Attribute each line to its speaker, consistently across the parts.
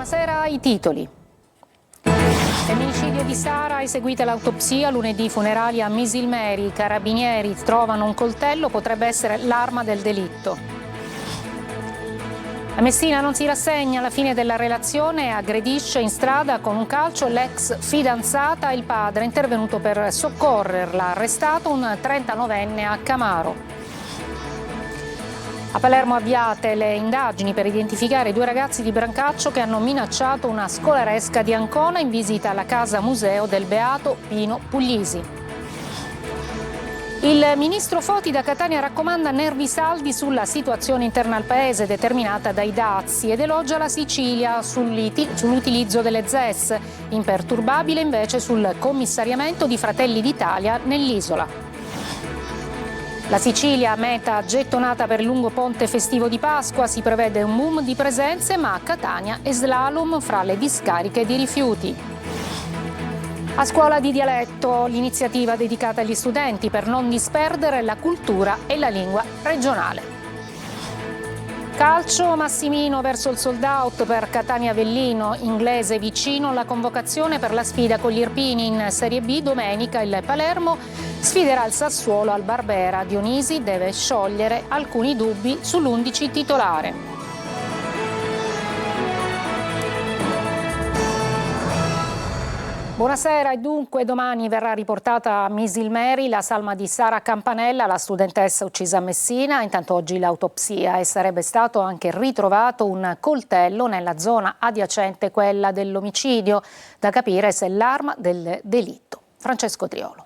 Speaker 1: Buonasera, i titoli. Femminicidio di Sara, eseguita l'autopsia, lunedì funerali a Misilmeri, i carabinieri trovano un coltello, potrebbe essere l'arma del delitto. A Messina non si rassegna alla fine della relazione, aggredisce in strada con un calcio l'ex fidanzata, il padre è intervenuto per soccorrerla, arrestato un 39enne a Camaro. A Palermo avviate le indagini per identificare i due ragazzi di Brancaccio che hanno minacciato una scolaresca di Ancona in visita alla casa museo del beato Pino Puglisi. Il ministro Foti da Catania raccomanda nervi saldi sulla situazione interna al paese determinata dai dazi ed elogia la Sicilia sull'utilizzo delle ZES, imperturbabile invece sul commissariamento di Fratelli d'Italia nell'isola. La Sicilia, meta gettonata per il lungo ponte festivo di Pasqua, si prevede un boom di presenze, ma a Catania è slalom fra le discariche di rifiuti. A scuola di dialetto, l'iniziativa dedicata agli studenti per non disperdere la cultura e la lingua regionale. Calcio, Massimino verso il sold out per Catania Avellino, inglese vicino alla convocazione per la sfida con gli Irpini in Serie B. Domenica il Palermo sfiderà il Sassuolo al Barbera. Dionisi deve sciogliere alcuni dubbi sull'11 titolare. Buonasera, e dunque domani verrà riportata a Misilmeri la salma di Sara Campanella, la studentessa uccisa a Messina. Intanto oggi l'autopsia e sarebbe stato anche ritrovato un coltello nella zona adiacente quella dell'omicidio, da capire se è l'arma del delitto. Francesco Triolo.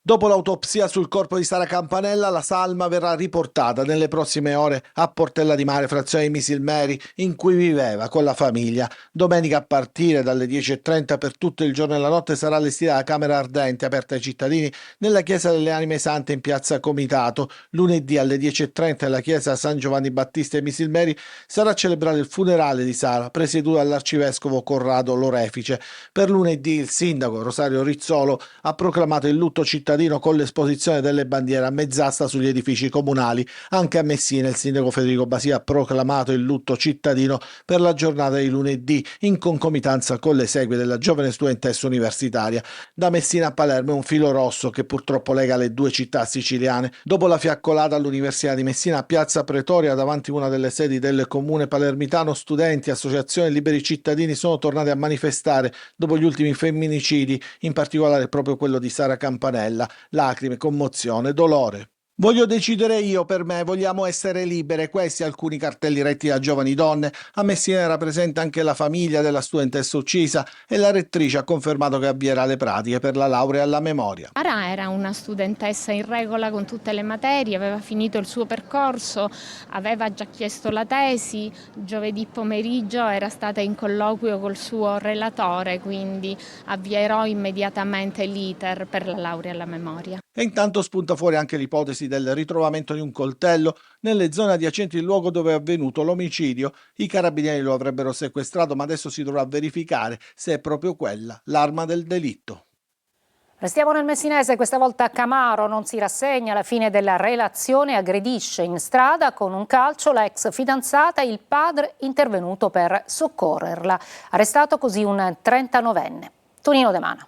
Speaker 2: Dopo l'autopsia sul corpo di Sara Campanella, la salma verrà riportata nelle prossime ore a Portella di Mare, frazione di Misilmeri, in cui viveva con la famiglia. Domenica a partire dalle 10:30 per tutto il giorno e la notte sarà allestita la Camera Ardente aperta ai cittadini nella Chiesa delle Anime Sante in piazza Comitato. Lunedì alle 10:30 nella Chiesa San Giovanni Battista di Misilmeri sarà celebrato il funerale di Sara, presieduto dall'arcivescovo Corrado Lorefice. Per lunedì il sindaco Rosario Rizzolo ha proclamato il lutto cittadino con l'esposizione delle bandiere a mezz'asta sugli edifici comunali. Anche a Messina il sindaco Federico Basia ha proclamato il lutto cittadino per la giornata di lunedì, in concomitanza con le esequie della giovane studentessa universitaria. Da Messina a Palermo è un filo rosso che purtroppo lega le due città siciliane. Dopo la fiaccolata all'Università di Messina a Piazza Pretoria, davanti a una delle sedi del comune palermitano, studenti, associazioni e liberi cittadini sono tornati a manifestare dopo gli ultimi femminicidi, in particolare proprio quello di Sara Campanella. Lacrime, commozione, dolore. Voglio decidere io per me, vogliamo essere libere. Questi alcuni cartelli retti da giovani donne. A Messina era presente anche la famiglia della studentessa uccisa e la rettrice ha confermato che avvierà le pratiche per la laurea alla memoria.
Speaker 3: Sara era una studentessa in regola con tutte le materie, aveva finito il suo percorso, aveva già chiesto la tesi, giovedì pomeriggio era stata in colloquio col suo relatore, quindi avvierò immediatamente l'iter per la laurea alla memoria.
Speaker 2: E intanto spunta fuori anche l'ipotesi del ritrovamento di un coltello nelle zone adiacenti il luogo dove è avvenuto l'omicidio. I carabinieri lo avrebbero sequestrato, ma adesso si dovrà verificare se è proprio quella l'arma del delitto.
Speaker 1: Restiamo nel messinese, questa volta Camaro non si rassegna alla fine della relazione, aggredisce in strada con un calcio l'ex fidanzata, il padre intervenuto per soccorrerla. Arrestato così un 39enne. Tonino De Mana.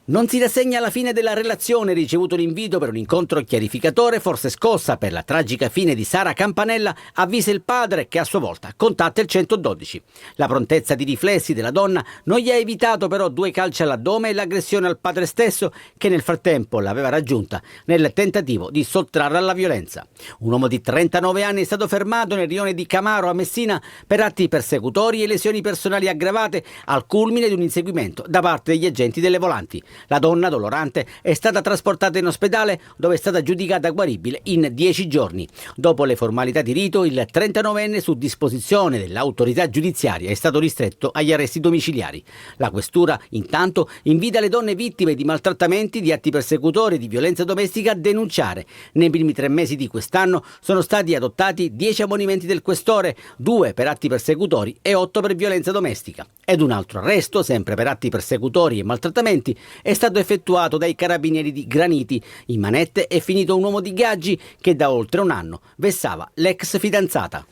Speaker 4: Non si rassegna alla fine della relazione, ricevuto l'invito per un incontro chiarificatore, forse scossa per la tragica fine di Sara Campanella, avvisa il padre che a sua volta contatta il 112. La prontezza di riflessi della donna non gli ha evitato però 2 calci all'addome e l'aggressione al padre stesso, che nel frattempo l'aveva raggiunta nel tentativo di sottrarla alla violenza. Un uomo di 39 anni è stato fermato nel rione di Camaro a Messina per atti persecutori e lesioni personali aggravate al culmine di un inseguimento da parte degli agenti delle volanti. La donna, dolorante, è stata trasportata in ospedale dove è stata giudicata guaribile in 10 giorni. Dopo le formalità di rito, il 39enne, su disposizione dell'autorità giudiziaria, è stato ristretto agli arresti domiciliari. La questura, intanto, invita le donne vittime di maltrattamenti, di atti persecutori e di violenza domestica a denunciare. Nei primi 3 mesi di quest'anno sono stati adottati 10 ammonimenti del questore, 2 per atti persecutori e 8 per violenza domestica. Ed un altro arresto, sempre per atti persecutori e maltrattamenti, è stato effettuato dai carabinieri di Graniti. In manette è finito un uomo di Gaggi che da oltre un anno vessava l'ex fidanzata.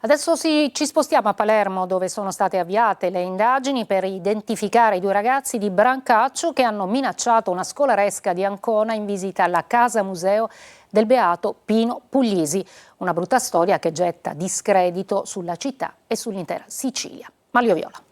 Speaker 1: Adesso ci spostiamo a Palermo, dove sono state avviate le indagini per identificare i 2 ragazzi di Brancaccio che hanno minacciato una scolaresca di Ancona in visita alla casa museo del beato Pino Puglisi. Una brutta storia che getta discredito sulla città e sull'intera Sicilia. Manlio Viola.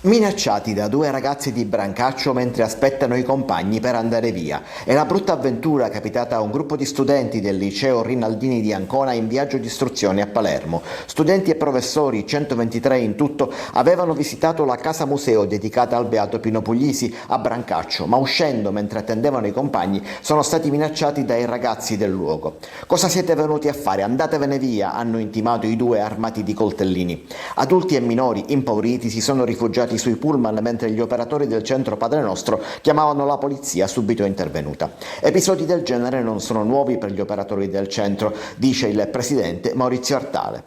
Speaker 5: Minacciati da 2 ragazzi di Brancaccio mentre aspettano i compagni per andare via. È la brutta avventura capitata a un gruppo di studenti del liceo Rinaldini di Ancona in viaggio di istruzione a Palermo. Studenti e professori, 123 in tutto, avevano visitato la casa museo dedicata al beato Pino Puglisi a Brancaccio, ma uscendo mentre attendevano i compagni sono stati minacciati dai ragazzi del luogo. Cosa siete venuti a fare? Andatevene via, hanno intimato i 2 armati di coltellini. Adulti e minori impauriti si sono rifugiati sui pullman mentre gli operatori del centro Padre Nostro chiamavano la polizia subito intervenuta. Episodi del genere non sono nuovi per gli operatori del centro, dice il presidente Maurizio Artale.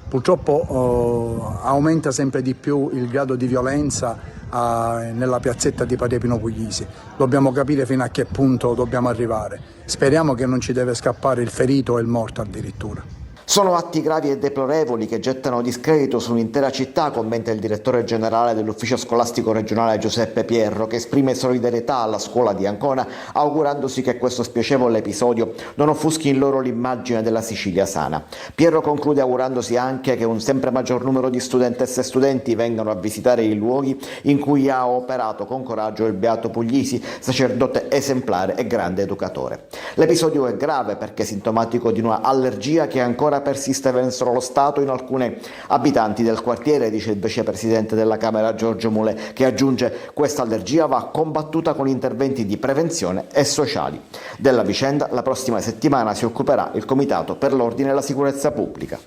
Speaker 6: Purtroppo aumenta sempre di più il grado di violenza nella piazzetta di Padre Pino Puglisi. Dobbiamo capire fino a che punto dobbiamo arrivare. Speriamo che non ci deve scappare il ferito e il morto addirittura.
Speaker 5: Sono atti gravi e deplorevoli che gettano discredito su un'intera città, commenta il direttore generale dell'ufficio scolastico regionale Giuseppe Pierro, che esprime solidarietà alla scuola di Ancona, augurandosi che questo spiacevole episodio non offuschi in loro l'immagine della Sicilia sana. Pierro conclude augurandosi anche che un sempre maggior numero di studentesse e studenti vengano a visitare i luoghi in cui ha operato con coraggio il beato Puglisi, sacerdote esemplare e grande educatore. L'episodio è grave perché sintomatico di una allergia che ancora persiste verso lo Stato in alcuni abitanti del quartiere, dice il vicepresidente della Camera Giorgio Mulè, che aggiunge: questa allergia va combattuta con interventi di prevenzione e sociali. Della vicenda la prossima settimana si occuperà il Comitato per l'Ordine e la Sicurezza Pubblica.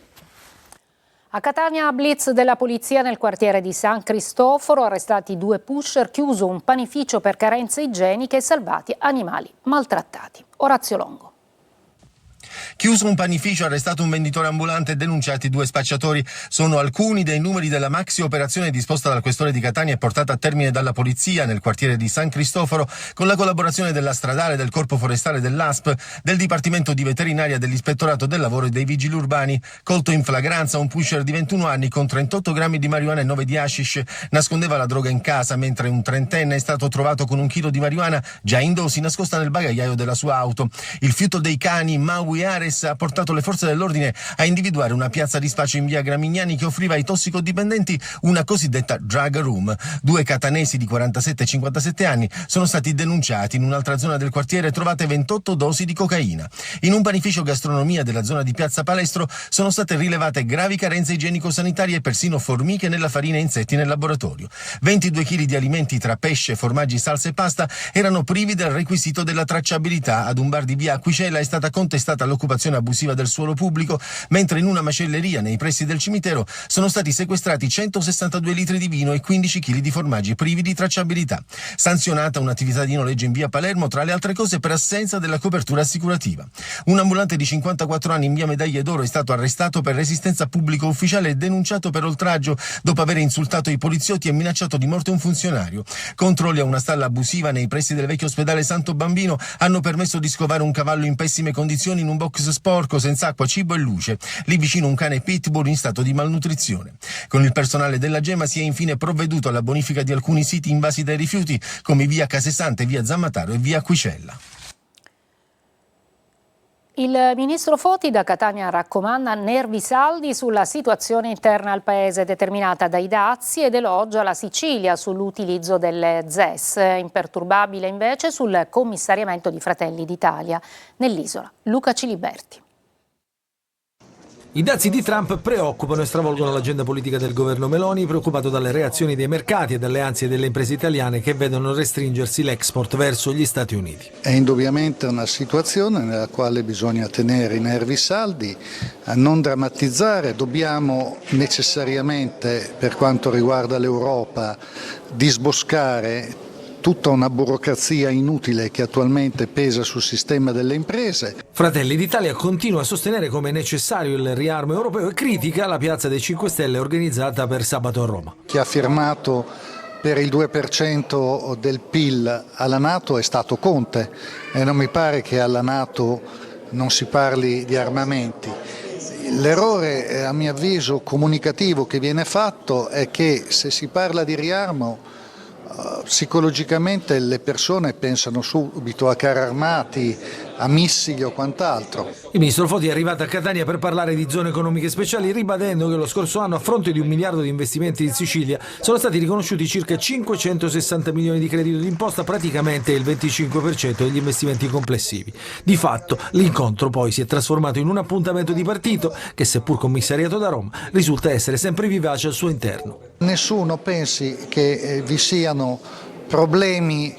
Speaker 1: A Catania, blitz della polizia nel quartiere di San Cristoforo, arrestati 2 pusher, chiuso un panificio per carenze igieniche e salvati animali maltrattati. Orazio Longo.
Speaker 7: Chiuso un panificio, arrestato un venditore ambulante e denunciati 2 spacciatori. Sono alcuni dei numeri della maxi operazione disposta dal questore di Catania e portata a termine dalla polizia nel quartiere di San Cristoforo con la collaborazione della Stradale, del Corpo Forestale dell'ASP, del Dipartimento di Veterinaria, dell'Ispettorato del Lavoro e dei Vigili Urbani. Colto in flagranza un pusher di 21 anni con 38 grammi di marijuana e 9 di hashish. Nascondeva la droga in casa, mentre un 30enne è stato trovato con 1 chilo di marijuana già in dosi nascosta nel bagagliaio della sua auto. Il fiuto dei cani Maui Ares ha portato le forze dell'ordine a individuare una piazza di spaccio in via Gramignani che offriva ai tossicodipendenti una cosiddetta drug room. 2 catanesi di 47 e 57 anni sono stati denunciati. In un'altra zona del quartiere trovate 28 dosi di cocaina. In un panificio gastronomia della zona di Piazza Palestro sono state rilevate gravi carenze igienico-sanitarie e persino formiche nella farina e insetti nel laboratorio. 22 kg di alimenti tra pesce, formaggi, salsa e pasta erano privi del requisito della tracciabilità. Ad un bar di via Aquicella è stata contestata l'occupazione abusiva del suolo pubblico, mentre in una macelleria nei pressi del cimitero sono stati sequestrati 162 litri di vino e 15 kg di formaggi privi di tracciabilità. Sanzionata un'attività di noleggio in via Palermo, tra le altre cose per assenza della copertura assicurativa. Un ambulante di 54 anni in via Medaglie d'Oro è stato arrestato per resistenza pubblico ufficiale e denunciato per oltraggio dopo aver insultato i poliziotti e minacciato di morte un funzionario. Controlli a una stalla abusiva nei pressi del vecchio ospedale Santo Bambino hanno permesso di scovare un cavallo in pessime condizioni in un box sporco, senza acqua, cibo e luce. Lì vicino un cane pitbull in stato di malnutrizione. Con il personale della Gema si è infine provveduto alla bonifica di alcuni siti invasi dai rifiuti, come via Casesante, via Zammataro e via Aquicella.
Speaker 1: Il ministro Foti da Catania raccomanda nervi saldi sulla situazione interna al paese determinata dai dazi ed elogia la Sicilia sull'utilizzo delle ZES, imperturbabile invece sul commissariamento di Fratelli d'Italia nell'isola. Luca Ciliberti.
Speaker 8: I dazi di Trump preoccupano e stravolgono l'agenda politica del governo Meloni, preoccupato dalle reazioni dei mercati e dalle ansie delle imprese italiane che vedono restringersi l'export verso gli Stati Uniti.
Speaker 9: È indubbiamente una situazione nella quale bisogna tenere i nervi saldi, a non drammatizzare. Dobbiamo necessariamente, per quanto riguarda l'Europa, disboscare tutta una burocrazia inutile che attualmente pesa sul sistema delle imprese.
Speaker 8: Fratelli d'Italia continua a sostenere come è necessario il riarmo europeo e critica la piazza dei 5 Stelle organizzata per sabato a Roma.
Speaker 9: Chi ha firmato per il 2% del PIL alla NATO è stato Conte e non mi pare che alla NATO non si parli di armamenti. L'errore, a mio avviso, comunicativo che viene fatto è che se si parla di riarmo, psicologicamente le persone pensano subito a carri armati, a missili o quant'altro.
Speaker 8: Il ministro Foti è arrivato a Catania per parlare di zone economiche speciali, ribadendo che lo scorso anno, a fronte di 1 miliardo di investimenti in Sicilia, sono stati riconosciuti circa 560 milioni di credito d'imposta, praticamente il 25% degli investimenti complessivi. Di fatto, l'incontro poi si è trasformato in un appuntamento di partito che, seppur commissariato da Roma, risulta essere sempre vivace al suo interno.
Speaker 9: Nessuno pensi che vi siano problemi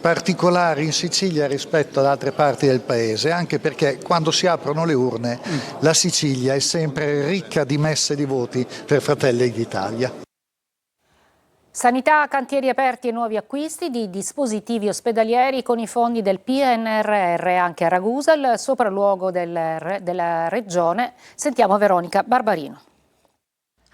Speaker 9: particolari in Sicilia rispetto ad altre parti del paese, anche perché quando si aprono le urne la Sicilia è sempre ricca di messe di voti per Fratelli d'Italia.
Speaker 1: Sanità, cantieri aperti e nuovi acquisti di dispositivi ospedalieri con i fondi del PNRR anche a Ragusa, il sopralluogo della regione. Sentiamo Veronica Barbarino.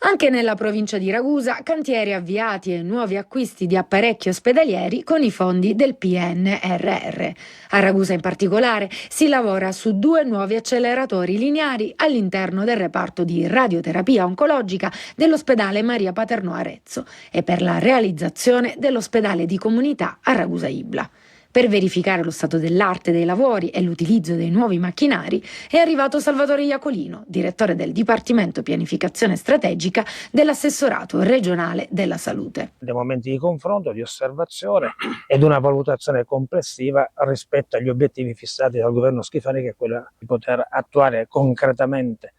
Speaker 10: Anche nella provincia di Ragusa, cantieri avviati e nuovi acquisti di apparecchi ospedalieri con i fondi del PNRR. A Ragusa in particolare si lavora su 2 nuovi acceleratori lineari all'interno del reparto di radioterapia oncologica dell'ospedale Maria Paternò Arezzo e per la realizzazione dell'ospedale di comunità a Ragusa Ibla. Per verificare lo stato dell'arte dei lavori e l'utilizzo dei nuovi macchinari è arrivato Salvatore Iacolino, direttore del Dipartimento Pianificazione Strategica dell'Assessorato regionale della salute.
Speaker 11: Dei momenti di confronto, di osservazione ed una valutazione complessiva rispetto agli obiettivi fissati dal governo Schifani, che è quella di poter attuare concretamente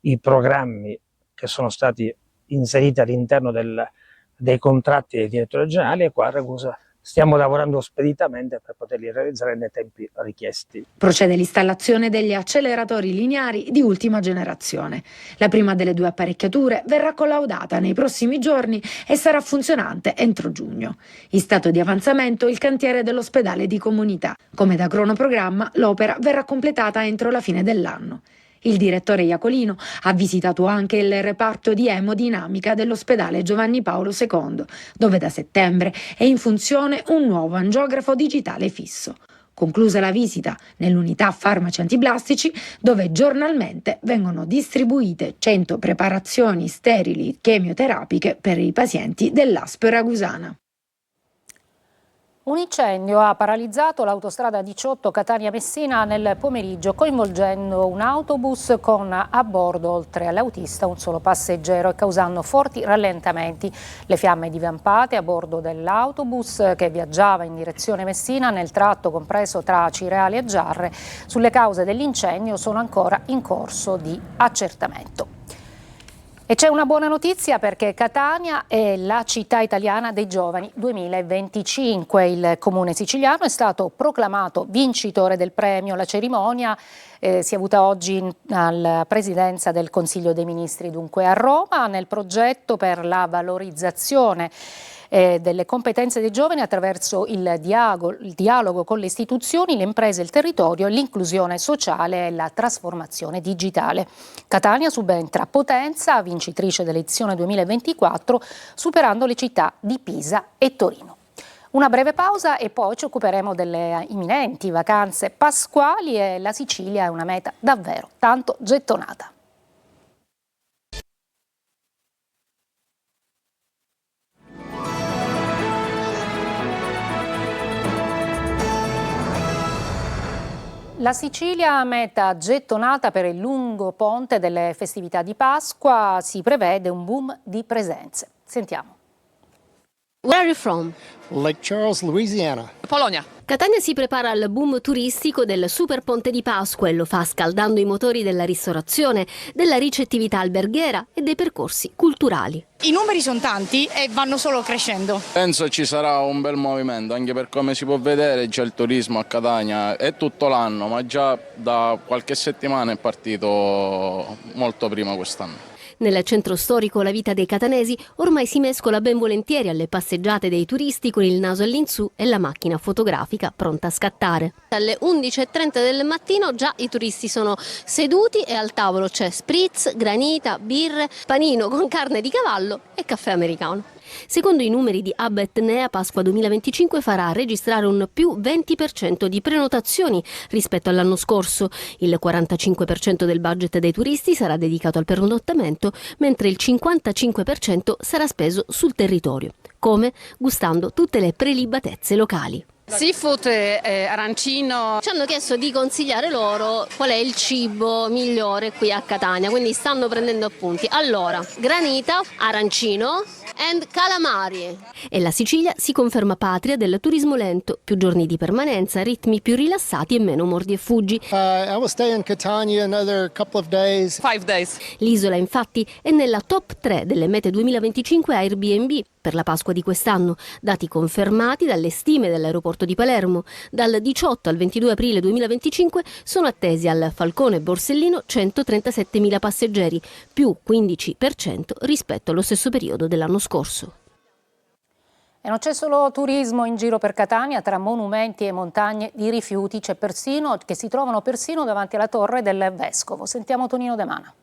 Speaker 11: i programmi che sono stati inseriti all'interno dei contratti dei direttori generali, e qua a Ragusa stiamo lavorando speditamente per poterli realizzare nei tempi richiesti.
Speaker 10: Procede l'installazione degli acceleratori lineari di ultima generazione. La prima delle 2 apparecchiature verrà collaudata nei prossimi giorni e sarà funzionante entro giugno. In stato di avanzamento il cantiere dell'ospedale di comunità. Come da cronoprogramma, l'opera verrà completata entro la fine dell'anno. Il direttore Iacolino ha visitato anche il reparto di emodinamica dell'ospedale Giovanni Paolo II, dove da settembre è in funzione un nuovo angiografo digitale fisso. Conclusa la visita nell'unità farmaci antiblastici, dove giornalmente vengono distribuite 100 preparazioni sterili chemioterapiche per i pazienti dell'ASP ragusana.
Speaker 1: Un incendio ha paralizzato l'autostrada 18 Catania-Messina nel pomeriggio, coinvolgendo un autobus con a bordo, oltre all'autista, un solo passeggero e causando forti rallentamenti. Le fiamme divampate a bordo dell'autobus che viaggiava in direzione Messina nel tratto compreso tra Cireali e Giarre. Sulle cause dell'incendio sono ancora in corso di accertamento. E c'è una buona notizia, perché Catania è la città italiana dei giovani 2025. Il comune siciliano è stato proclamato vincitore del premio. La cerimonia si è avuta oggi alla Presidenza del Consiglio dei Ministri, dunque a Roma, nel progetto per la valorizzazione delle competenze dei giovani attraverso il dialogo con le istituzioni, le imprese, il territorio, l'inclusione sociale e la trasformazione digitale. Catania subentra Potenza, vincitrice dell'edizione 2024, superando le città di Pisa e Torino. Una breve pausa e poi ci occuperemo delle imminenti vacanze pasquali, e la Sicilia è una meta davvero tanto gettonata. La Sicilia, meta gettonata per il lungo ponte delle festività di Pasqua, si prevede un boom di presenze. Sentiamo.
Speaker 12: Where are you from?
Speaker 13: Lake Charles, Louisiana.
Speaker 12: Polonia. Catania si prepara al boom turistico del Super Ponte di Pasqua e lo fa scaldando i motori della ristorazione, della ricettività alberghiera e dei percorsi culturali.
Speaker 14: I numeri sono tanti e vanno solo crescendo.
Speaker 15: Penso ci sarà un bel movimento, anche per come si può vedere già il turismo a Catania è tutto l'anno, ma già da qualche settimana è partito molto prima quest'anno.
Speaker 12: Nel centro storico la vita dei catanesi ormai si mescola ben volentieri alle passeggiate dei turisti con il naso all'insù e la macchina fotografica pronta a scattare. Alle 11:30 del mattino già i turisti sono seduti e al tavolo c'è spritz, granita, birre, panino con carne di cavallo e caffè americano. Secondo i numeri di Hub Etnea, Pasqua 2025 farà registrare un più 20% di prenotazioni rispetto all'anno scorso. Il 45% del budget dei turisti sarà dedicato al pernottamento, mentre il 55% sarà speso sul territorio. Come? Gustando tutte le prelibatezze locali.
Speaker 16: Seafood, arancino.
Speaker 12: Ci hanno chiesto di consigliare loro qual è il cibo migliore qui a Catania, quindi stanno prendendo appunti. Allora, granita, arancino e calamari. E la Sicilia si conferma patria del turismo lento, più giorni di permanenza, ritmi più rilassati e meno mordi e fuggi.
Speaker 13: I will stay in Catania another couple of days.
Speaker 16: 5 days.
Speaker 12: L'isola infatti è nella top 3 delle mete 2025 Airbnb per la Pasqua di quest'anno, dati confermati dalle stime dell'aeroporto di Palermo. Dal 18 al 22 aprile 2025 sono attesi al Falcone Borsellino 137.000 passeggeri, più 15% rispetto allo stesso periodo dell'anno scorso.
Speaker 1: E non c'è solo turismo in giro per Catania, tra monumenti e montagne di rifiuti c'è persino che si trovano persino davanti alla torre del Vescovo. Sentiamo Tonino De Mana.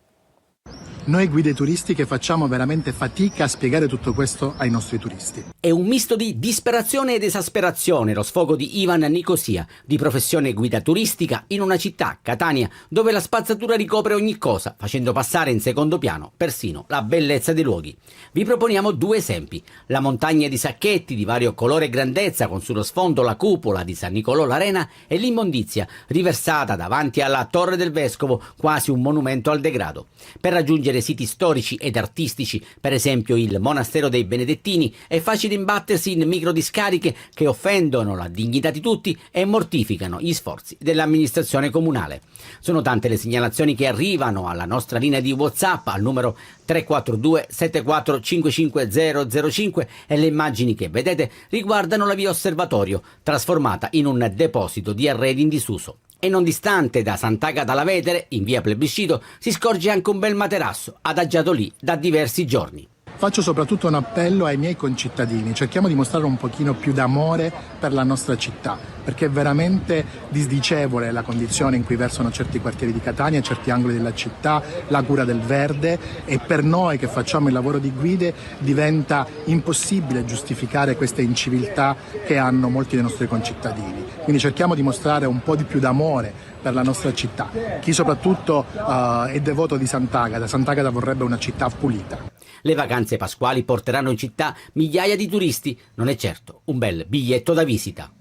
Speaker 17: Noi guide turistiche facciamo veramente fatica a spiegare tutto questo ai nostri turisti.
Speaker 4: È un misto di disperazione ed esasperazione lo sfogo di Ivan Nicosia, di professione guida turistica in una città, Catania, dove la spazzatura ricopre ogni cosa, facendo passare in secondo piano persino la bellezza dei luoghi. Vi proponiamo 2 esempi: la montagna di sacchetti di vario colore e grandezza con sullo sfondo la cupola di San Nicolò l'Arena e l'immondizia riversata davanti alla Torre del Vescovo, quasi un monumento al degrado. Per raggiungere siti storici ed artistici, per esempio il Monastero dei Benedettini, è facile imbattersi in microdiscariche che offendono la dignità di tutti e mortificano gli sforzi dell'amministrazione comunale. Sono tante le segnalazioni che arrivano alla nostra linea di WhatsApp al numero 342 74 55 005 e le immagini che vedete riguardano la via Osservatorio, trasformata in un deposito di arredi in disuso. E non distante da Sant'Agata la Vetere, in via Plebiscito, si scorge anche un bel materasso adagiato lì da diversi giorni.
Speaker 17: Faccio soprattutto un appello ai miei concittadini: cerchiamo di mostrare un pochino più d'amore per la nostra città, perché è veramente disdicevole la condizione in cui versano certi quartieri di Catania, certi angoli della città, la cura del verde, e per noi che facciamo il lavoro di guide diventa impossibile giustificare queste inciviltà che hanno molti dei nostri concittadini. Quindi cerchiamo di mostrare un po' di più d'amore per la nostra città. Chi soprattutto è devoto di Sant'Agata vorrebbe una città pulita.
Speaker 4: Le vacanze pasquali porteranno in città migliaia di turisti, non è certo un bel biglietto da visita.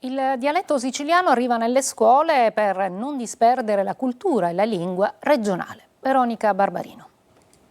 Speaker 1: Il dialetto siciliano arriva nelle scuole per non disperdere la cultura e la lingua regionale. Veronica Barbarino.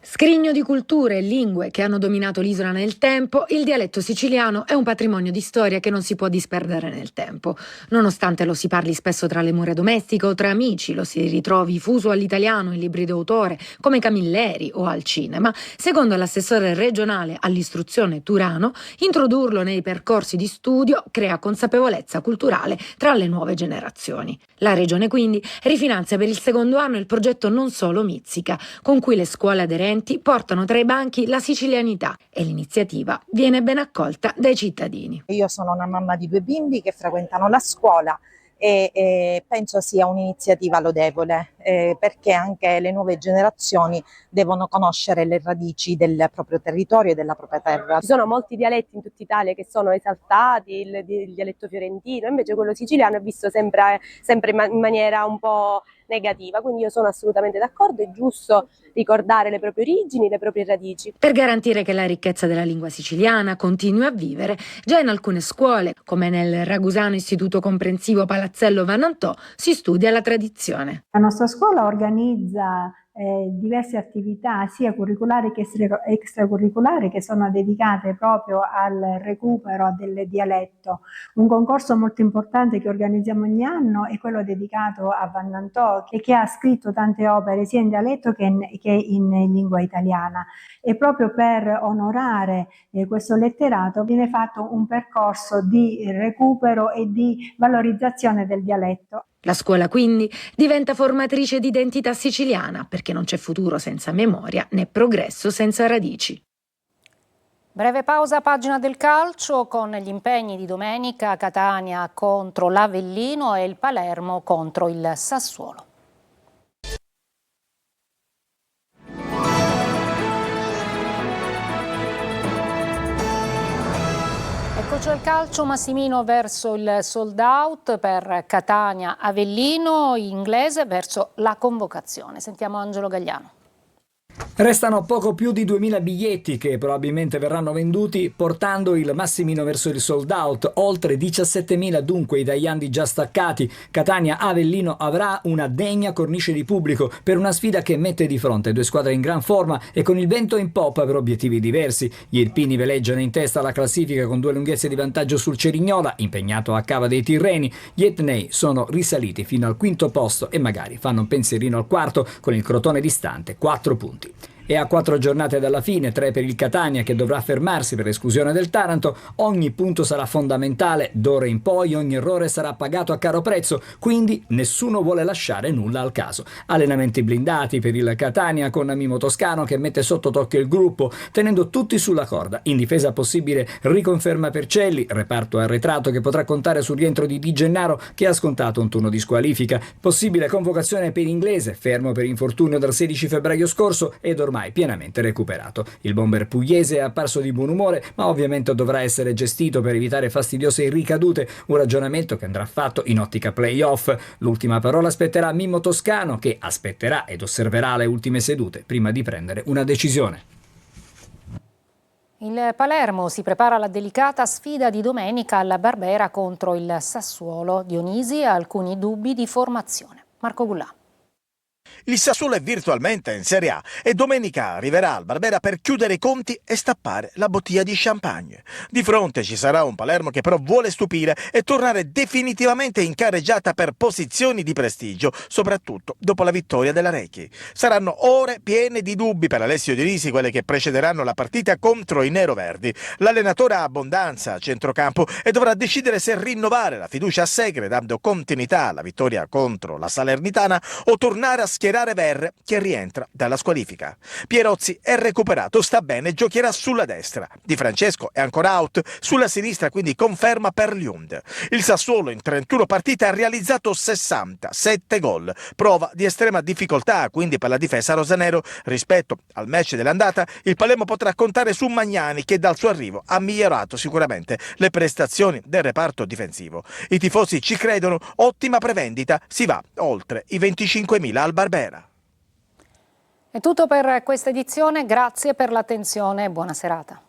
Speaker 10: Scrigno di culture e lingue che hanno dominato l'isola nel tempo, il dialetto siciliano è un patrimonio di storia che non si può disperdere nel tempo. Nonostante lo si parli spesso tra le mura domestiche o tra amici, lo si ritrovi fuso all'italiano in libri d'autore come Camilleri o al cinema, secondo l'assessore regionale all'istruzione Turano, introdurlo nei percorsi di studio crea consapevolezza culturale tra le nuove generazioni. La regione quindi rifinanzia per il secondo anno il progetto Non Solo Mizzica, con cui le scuole aderenti portano tra i banchi la sicilianità e l'iniziativa viene ben accolta dai cittadini.
Speaker 18: Io sono una mamma di 2 bimbi che frequentano la scuola e penso sia un'iniziativa lodevole perché anche le nuove generazioni devono conoscere le radici del proprio territorio e della propria terra.
Speaker 19: Ci sono molti dialetti in tutta Italia che sono esaltati, il dialetto fiorentino, invece quello siciliano è visto sempre in maniera un po' negativa, quindi io sono assolutamente d'accordo, è giusto ricordare le proprie origini, le proprie radici.
Speaker 10: Per garantire che la ricchezza della lingua siciliana continui a vivere, già in alcune scuole, come nel Ragusano Istituto Comprensivo Palazzello Vanantò, si studia la tradizione.
Speaker 20: La nostra scuola organizza diverse attività sia curriculari che extracurriculari che sono dedicate proprio al recupero del dialetto. Un concorso molto importante che organizziamo ogni anno è quello dedicato a Vannantò, che ha scritto tante opere sia in dialetto che in lingua italiana, e proprio per onorare questo letterato viene fatto un percorso di recupero e di valorizzazione del dialetto.
Speaker 10: La scuola quindi diventa formatrice di identità siciliana, perché non c'è futuro senza memoria né progresso senza radici.
Speaker 1: Breve pausa, pagina del calcio con gli impegni di domenica: Catania contro l'Avellino e il Palermo contro il Sassuolo. Veloce al calcio, Massimino verso il sold out per Catania Avellino, inglese verso la convocazione. Sentiamo Angelo Gagliano.
Speaker 21: Restano poco più di 2000 biglietti che probabilmente verranno venduti, portando il Massimino verso il sold out. Oltre 17.000 dunque i tagliandi già staccati. Catania Avellino avrà una degna cornice di pubblico per una sfida che mette di fronte due squadre in gran forma e con il vento in poppa per obiettivi diversi. Gli irpini veleggiano in testa alla classifica con 2 lunghezze di vantaggio sul Cerignola, impegnato a cava dei Tirreni. Gli etnei sono risaliti fino al 5° posto e magari fanno un pensierino al 4° con il Crotone distante 4 punti. E a 4 giornate dalla fine, 3 per il Catania che dovrà fermarsi per esclusione del Taranto, ogni punto sarà fondamentale, d'ora in poi ogni errore sarà pagato a caro prezzo, quindi nessuno vuole lasciare nulla al caso. Allenamenti blindati per il Catania con Mimo Toscano che mette sotto tocco il gruppo, tenendo tutti sulla corda. In difesa possibile riconferma Percelli, reparto arretrato che potrà contare sul rientro di Di Gennaro che ha scontato un turno di squalifica. Possibile convocazione per Inglese, fermo per infortunio dal 16 febbraio scorso ed ormai pienamente recuperato. Il bomber pugliese è apparso di buon umore, ma ovviamente dovrà essere gestito per evitare fastidiose ricadute, un ragionamento che andrà fatto in ottica playoff. L'ultima parola spetterà a Mimmo Toscano, che aspetterà ed osserverà le ultime sedute prima di prendere una decisione.
Speaker 1: Il Palermo si prepara alla delicata sfida di domenica alla Barbera contro il Sassuolo. Dionisi ha alcuni dubbi di formazione. Marco Gullà.
Speaker 22: Il Sassuolo è virtualmente in Serie A e domenica arriverà al Barbera per chiudere i conti e stappare la bottiglia di champagne. Di fronte ci sarà un Palermo che però vuole stupire e tornare definitivamente in carreggiata per posizioni di prestigio, soprattutto dopo la vittoria della Recchi. Saranno ore piene di dubbi per Alessio Dionisi, quelle che precederanno la partita contro i neroverdi. L'allenatore ha abbondanza a centrocampo e dovrà decidere se rinnovare la fiducia a Segre dando continuità alla vittoria contro la Salernitana o tornare a schierare Verre che rientra dalla squalifica. Pierozzi è recuperato, sta bene, giocherà sulla destra. Di Francesco è ancora out, sulla sinistra quindi conferma per Lund. Il Sassuolo in 31 partite ha realizzato 67 gol, prova di estrema difficoltà quindi per la difesa rosanero. Rispetto al match dell'andata il Palermo potrà contare su Magnani che dal suo arrivo ha migliorato sicuramente le prestazioni del reparto difensivo. I tifosi ci credono, ottima prevendita, si va oltre i 25.000 al Barbera.
Speaker 1: È tutto per questa edizione, grazie per l'attenzione e buona serata.